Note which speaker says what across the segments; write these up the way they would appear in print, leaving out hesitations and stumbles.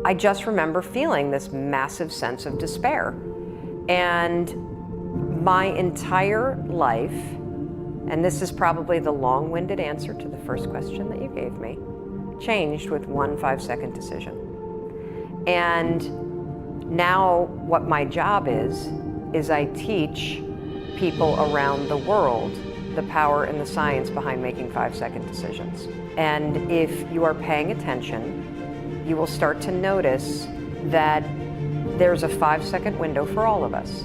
Speaker 1: I just remember feeling this massive sense of despair. And my entire life, and this is probably the long-winded answer to the first question that you gave me, changed with one 5-second decision. And now what my job is I teach people around the world the power and the science behind making 5-second decisions. And if you are paying attention, you will start to notice that there's a 5-second window for all of us.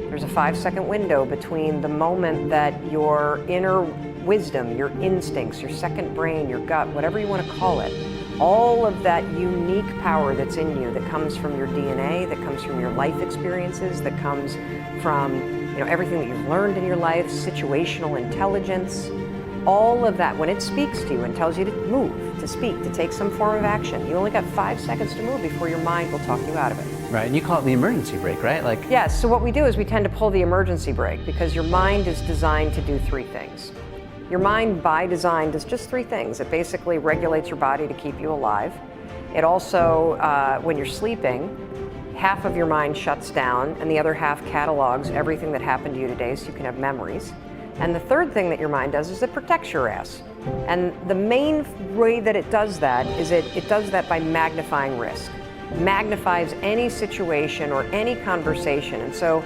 Speaker 1: There's a 5-second window between the moment that your inner wisdom, your instincts, your second brain, your gut, whatever you want to call it, all of that unique power that's in you, that comes from your DNA, that comes from your life experiences, that comes from everything that you've learned in your life, situational intelligence, all of that, when it speaks to you and tells you to move, to speak, to take some form of action, you only got 5 seconds to move before your mind will talk you out of it.
Speaker 2: Right, and you call it the emergency brake, right?
Speaker 1: Yes, so what we do is we tend to pull the emergency brake because your mind is designed to do 3 things. Your mind, by design, does just 3 things. It basically regulates your body to keep you alive. It also, when you're sleeping, half of your mind shuts down and the other half catalogs everything that happened to you today so you can have memories. And the third thing that your mind does is it protects your ass. And the main way that it does that is it does that by magnifying risk. Magnifies any situation or any conversation. And so,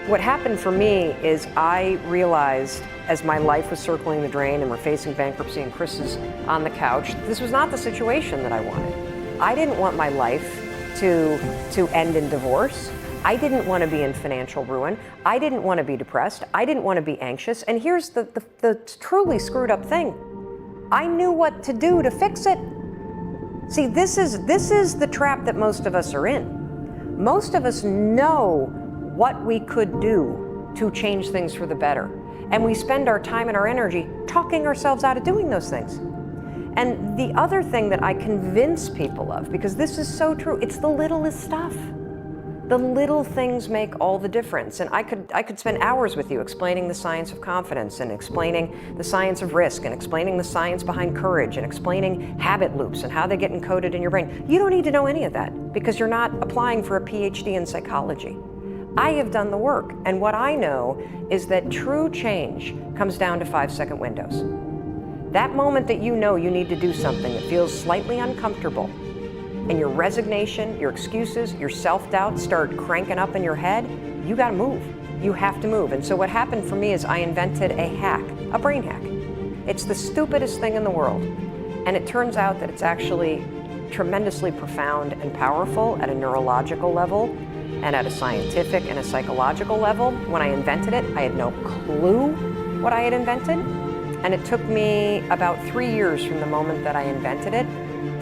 Speaker 1: what happened for me is I realized as my life was circling the drain and we're facing bankruptcy and Chris is on the couch, this was not the situation that I wanted. I didn't want my life to end in divorce. I didn't want to be in financial ruin. I didn't want to be depressed. I didn't want to be anxious. And here's the truly screwed up thing. I knew what to do to fix it. See, this is the trap that most of us are in. Most of us know what we could do to change things for the better. And we spend our time and our energy talking ourselves out of doing those things. And the other thing that I convince people of, because this is so true, it's the littlest stuff. The little things make all the difference. And I could spend hours with you explaining the science of confidence and explaining the science of risk and explaining the science behind courage and explaining habit loops and how they get encoded in your brain. You don't need to know any of that because you're not applying for a PhD in psychology. I have done the work, and what I know is that true change comes down to 5-second windows. That moment that you know you need to do something that feels slightly uncomfortable, and your resignation, your excuses, your self-doubt start cranking up in your head, you gotta move. You have to move. And so what happened for me is I invented a hack, a brain hack. It's the stupidest thing in the world. And it turns out that it's actually tremendously profound and powerful at a neurological level and at a scientific and a psychological level. When I invented it, I had no clue what I had invented. And it took me about 3 years from the moment that I invented it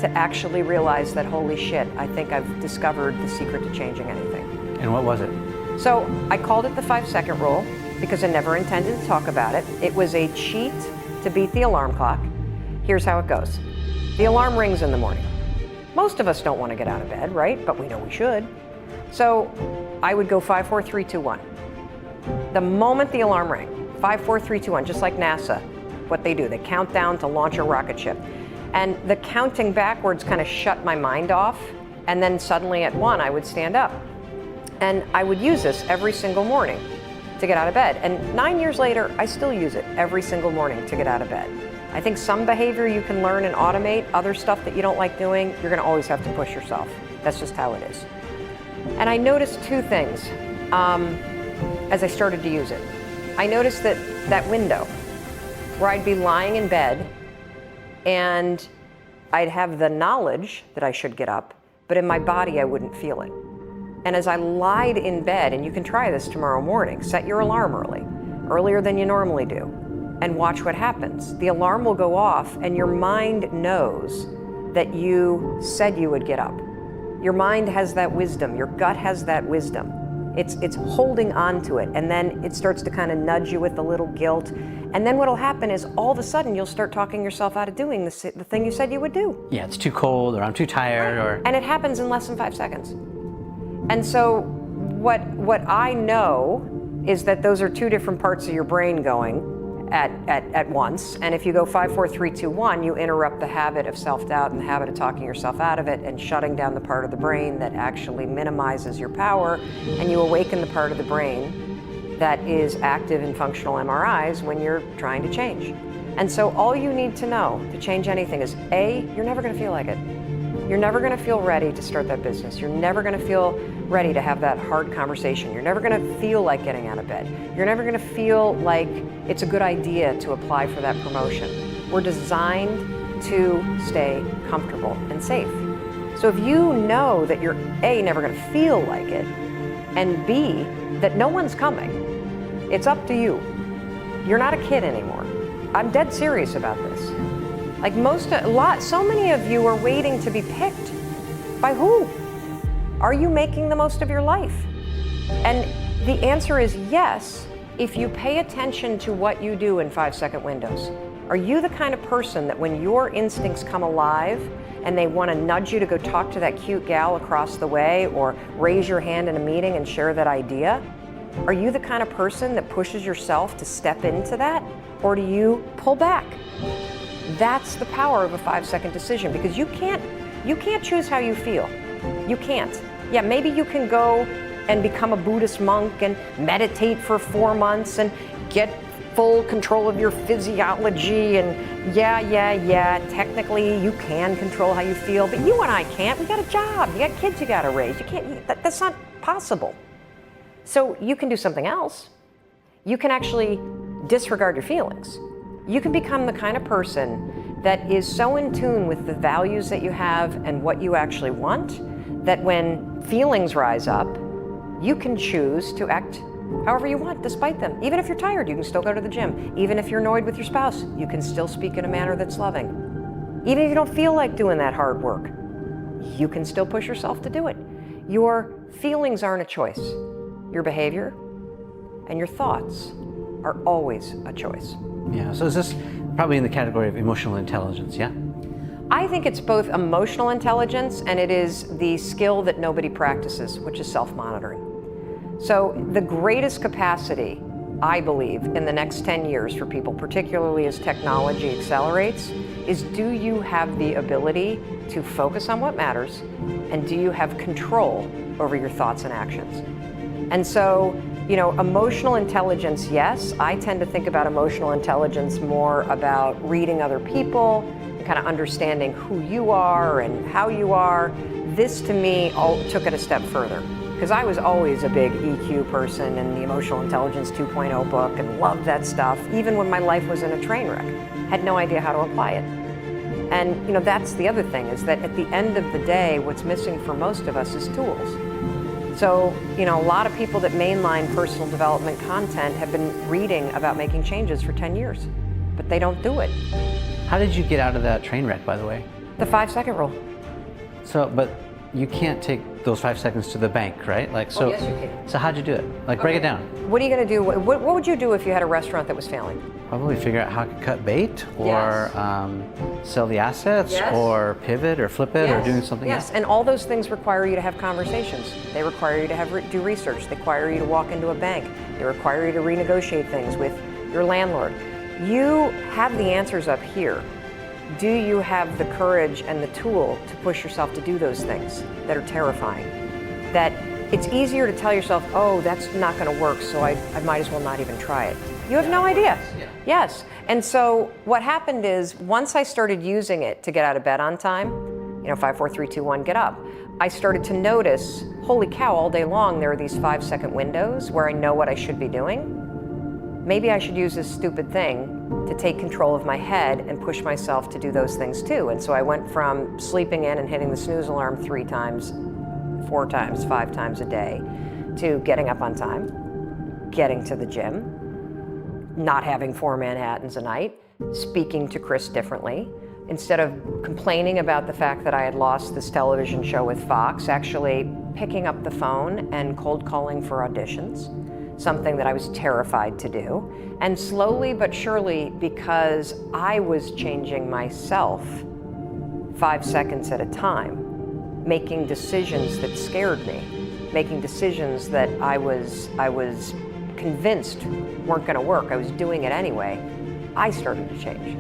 Speaker 1: to actually realize that, holy shit, I think I've discovered the secret to changing anything.
Speaker 2: And what was it?
Speaker 1: So I called it the 5-second rule because I never intended to talk about it. It was a cheat to beat the alarm clock. Here's how it goes. The alarm rings in the morning. Most of us don't want to get out of bed, right? But we know we should. So I would go 5, 4, 3, 2, 1. The moment the alarm rang, 5, 4, 3, 2, 1, just like NASA, what they do, they count down to launch a rocket ship. And the counting backwards kind of shut my mind off. And then suddenly at 1, I would stand up. And I would use this every single morning to get out of bed. And 9 years later, I still use it every single morning to get out of bed. I think some behavior you can learn and automate, other stuff that you don't like doing, you're gonna always have to push yourself. That's just how it is. And I noticed 2 things as I started to use it. I noticed that window where I'd be lying in bed and I'd have the knowledge that I should get up, but in my body I wouldn't feel it. And as I lied in bed, and you can try this tomorrow morning, set your alarm early, earlier than you normally do, and watch what happens. The alarm will go off and your mind knows that you said you would get up. Your mind has that wisdom, your gut has that wisdom. It's holding on to it, and then it starts to kind of nudge you with a little guilt. And then what'll happen is all of a sudden you'll start talking yourself out of doing the thing you said you would do.
Speaker 2: Yeah, it's too cold, or I'm too tired, or...
Speaker 1: And it happens in less than 5 seconds. And so what I know is that those are 2 different parts of your brain going, at once. And if you go 5, 4, 3, 2, 1, you interrupt the habit of self-doubt and the habit of talking yourself out of it and shutting down the part of the brain that actually minimizes your power, and you awaken the part of the brain that is active in functional MRIs when you're trying to change. And so all you need to know to change anything is A, you're never going to feel like it. You're never going to feel ready to start that business. You're never going to feel ready to have that hard conversation. You're never going to feel like getting out of bed. You're never going to feel like it's a good idea to apply for that promotion. We're designed to stay comfortable and safe. So if you know that you're A, never going to feel like it, and B, that no one's coming, it's up to you. You're not a kid anymore. I'm dead serious about this. Like so many of you are waiting to be picked. By who? Are you making the most of your life? And the answer is yes, if you pay attention to what you do in 5-second windows. Are you the kind of person that when your instincts come alive and they want to nudge you to go talk to that cute gal across the way or raise your hand in a meeting and share that idea? Are you the kind of person that pushes yourself to step into that? Or do you pull back? That's the power of a 5-second decision, because you can't choose how you feel. You can't. Yeah, maybe you can go and become a Buddhist monk and meditate for 4 months and get full control of your physiology, and yeah, technically you can control how you feel, but you and I can't. We got a job, you got kids you got to raise. You can't, that's not possible. So you can do something else. You can actually disregard your feelings. You can become the kind of person that is so in tune with the values that you have and what you actually want, that when feelings rise up, you can choose to act however you want despite them. Even if you're tired, you can still go to the gym. Even if you're annoyed with your spouse, you can still speak in a manner that's loving. Even if you don't feel like doing that hard work, you can still push yourself to do it. Your feelings aren't a choice. Your behavior and your thoughts are always a choice.
Speaker 2: Yeah, so is this probably in the category of emotional intelligence, yeah?
Speaker 1: I think it's both emotional intelligence and it is the skill that nobody practices, which is self-monitoring. So the greatest capacity, I believe, in the next 10 years for people, particularly as technology accelerates, is do you have the ability to focus on what matters, and do you have control over your thoughts and actions? And so, emotional intelligence, yes. I tend to think about emotional intelligence more about reading other people, and kind of understanding who you are and how you are. This, to me, took it a step further, because I was always a big EQ person and the Emotional Intelligence 2.0 book and loved that stuff, even when my life was in a train wreck. Had no idea how to apply it. And, that's the other thing, is that at the end of the day, what's missing for most of us is tools. So, a lot of people that mainline personal development content have been reading about making changes for 10 years, but they don't do it.
Speaker 2: How did you get out of that train wreck, by the way?
Speaker 1: The 5-second rule.
Speaker 2: So, but you can't take those 5 seconds to the bank, right?
Speaker 1: Oh, yes, you can.
Speaker 2: So how'd you do it? Break it down.
Speaker 1: What are you going to do? What would you do if you had a restaurant that was failing?
Speaker 2: Probably figure out how to cut bait, or sell the assets,
Speaker 1: Yes.
Speaker 2: or pivot, or flip it, or doing something
Speaker 1: Yes,
Speaker 2: else.
Speaker 1: and all those things require you to have conversations. They require you to do research. They require you to walk into a bank. They require you to renegotiate things with your landlord. You have the answers up here. Do you have the courage and the tool to push yourself to do those things that are terrifying? That it's easier to tell yourself, oh, that's not going to work, so I might as well not even try it. You have no idea.
Speaker 2: Yeah.
Speaker 1: Yes. And so what happened is, once I started using it to get out of bed on time, 5, 4, 3, 2, 1, get up, I started to notice, holy cow, all day long there are these 5-second windows where I know what I should be doing. Maybe I should use this stupid thing to take control of my head and push myself to do those things too. And so I went from sleeping in and hitting the snooze alarm 3 times, 4 times, 5 times a day, to getting up on time, getting to the gym, not having 4 Manhattans a night, speaking to Chris differently. Instead of complaining about the fact that I had lost this television show with Fox, actually picking up the phone and cold calling for auditions, something that I was terrified to do. And slowly but surely, because I was changing myself 5 seconds at a time, making decisions that scared me, making decisions that I was convinced weren't going to work, I was doing it anyway, I started to change.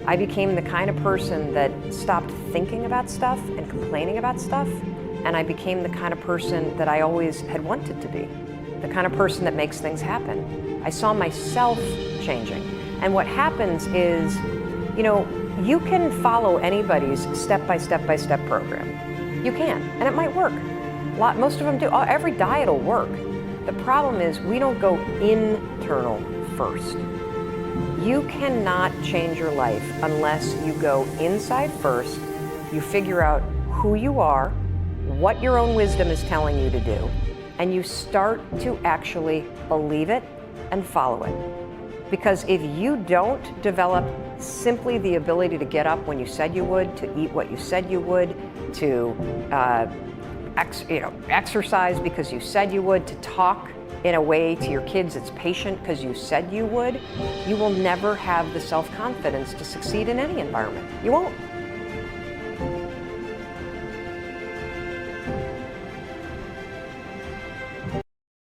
Speaker 1: I became the kind of person that stopped thinking about stuff and complaining about stuff, and I became the kind of person that I always had wanted to be, the kind of person that makes things happen. I saw myself changing. And what happens is, you can follow anybody's step-by-step program. You can, and it might work. Most of them do. Every diet will work. The problem is we don't go internal first. You cannot change your life unless you go inside first, you figure out who you are, what your own wisdom is telling you to do, and you start to actually believe it and follow it. Because if you don't develop simply the ability to get up when you said you would, to eat what you said you would, to exercise because you said you would, to talk in a way to your kids that's patient because you said you would, you will never have the self-confidence to succeed in any environment. You won't.